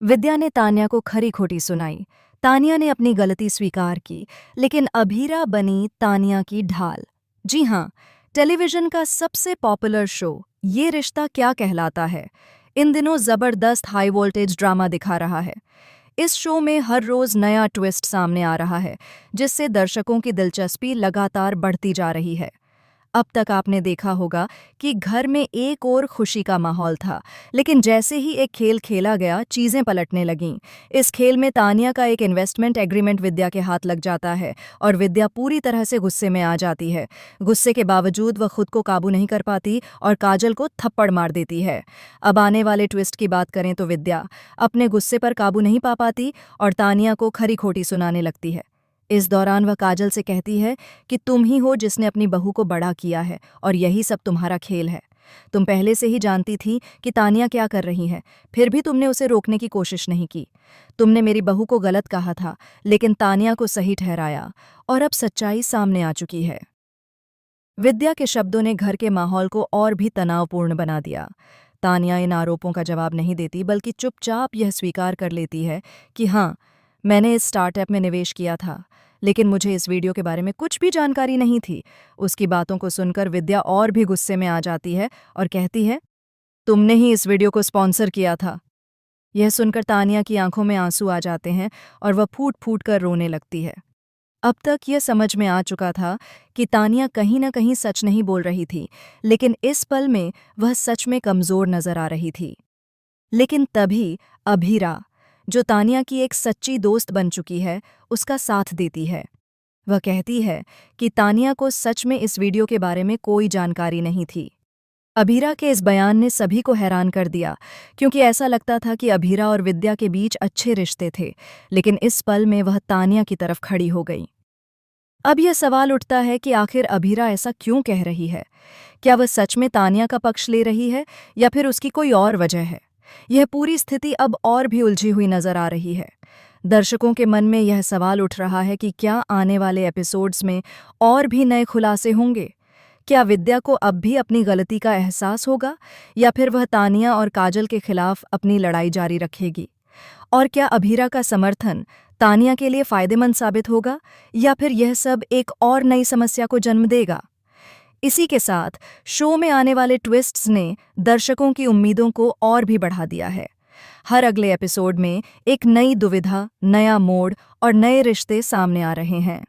विद्या ने तान्या को खरी खोटी सुनाई। तान्या ने अपनी गलती स्वीकार की, लेकिन अभीरा बनी तान्या की ढाल। जी हाँ, टेलीविजन का सबसे पॉपुलर शो ये रिश्ता क्या कहलाता है इन दिनों जबरदस्त हाई वोल्टेज ड्रामा दिखा रहा है। इस शो में हर रोज नया ट्विस्ट सामने आ रहा है, जिससे दर्शकों की दिलचस्पी लगातार बढ़ती जा रही है। अब तक आपने देखा होगा कि घर में एक और खुशी का माहौल था, लेकिन जैसे ही एक खेल खेला गया, चीजें पलटने लगीं। इस खेल में तान्या का एक इन्वेस्टमेंट एग्रीमेंट विद्या के हाथ लग जाता है और विद्या पूरी तरह से गुस्से में आ जाती है। गुस्से के बावजूद वह खुद को काबू नहीं कर पाती और काजल को थप्पड़ मार देती है। अब आने वाले ट्विस्ट की बात करें तो विद्या अपने गुस्से पर काबू नहीं पा पाती और तान्या को खरी खोटी सुनाने लगती है। इस दौरान वह काजल से कहती है कि तुम ही हो जिसने अपनी बहू को बड़ा किया है और यही सब तुम्हारा खेल है। तुम पहले से ही जानती थी कि तान्या क्या कर रही है, फिर भी तुमने उसे रोकने की कोशिश नहीं की। तुमने मेरी बहू को गलत कहा था, लेकिन तान्या को सही ठहराया और अब सच्चाई सामने आ चुकी है। विद्या के शब्दों ने घर के माहौल को और भी तनावपूर्ण बना दिया। तान्या इन आरोपों का जवाब नहीं देती, बल्कि चुपचाप यह स्वीकार कर लेती है कि हाँ, मैंने इस स्टार्टअप में निवेश किया था, लेकिन मुझे इस वीडियो के बारे में कुछ भी जानकारी नहीं थी। उसकी बातों को सुनकर विद्या और भी गुस्से में आ जाती है और कहती है, तुमने ही इस वीडियो को स्पॉन्सर किया था। यह सुनकर तान्या की आंखों में आंसू आ जाते हैं और वह फूट फूट कर रोने लगती है। अब तक यह समझ में आ चुका था कि तान्या कहीं न कहीं सच नहीं बोल रही थी, लेकिन इस पल में वह सच में कमज़ोर नजर आ रही थी। लेकिन तभी अभीरा, जो तान्या की एक सच्ची दोस्त बन चुकी है, उसका साथ देती है। वह कहती है कि तान्या को सच में इस वीडियो के बारे में कोई जानकारी नहीं थी। अभीरा के इस बयान ने सभी को हैरान कर दिया, क्योंकि ऐसा लगता था कि अभीरा और विद्या के बीच अच्छे रिश्ते थे, लेकिन इस पल में वह तान्या की तरफ खड़ी हो गई। अब यह सवाल उठता है कि आखिर अभीरा ऐसा क्यों कह रही है? क्या वह सच में तान्या का पक्ष ले रही है या फिर उसकी कोई और वजह है? यह पूरी स्थिति अब और भी उलझी हुई नजर आ रही है। दर्शकों के मन में यह सवाल उठ रहा है कि क्या आने वाले एपिसोड्स में और भी नए खुलासे होंगे? क्या विद्या को अब भी अपनी गलती का एहसास होगा या फिर वह तान्या और काजल के खिलाफ अपनी लड़ाई जारी रखेगी? और क्या अभीरा का समर्थन तान्या के लिए फायदेमंद साबित होगा या फिर यह सब एक और नई समस्या को जन्म देगा? इसी के साथ शो में आने वाले ट्विस्ट्स ने दर्शकों की उम्मीदों को और भी बढ़ा दिया है। हर अगले एपिसोड में एक नई दुविधा, नया मोड़ और नए रिश्ते सामने आ रहे हैं।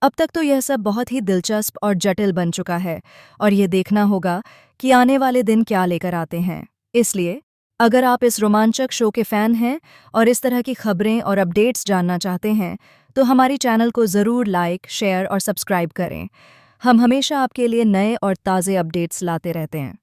अब तक तो यह सब बहुत ही दिलचस्प और जटिल बन चुका है और ये देखना होगा कि आने वाले दिन क्या लेकर आते हैं। इसलिए अगर आप इस रोमांचक शो के फैन हैं और इस तरह की खबरें और अपडेट्स जानना चाहते हैं, तो हमारी चैनल को ज़रूर लाइक, शेयर और सब्सक्राइब करें। हम हमेशा आपके लिए नए और ताज़े अपडेट्स लाते रहते हैं।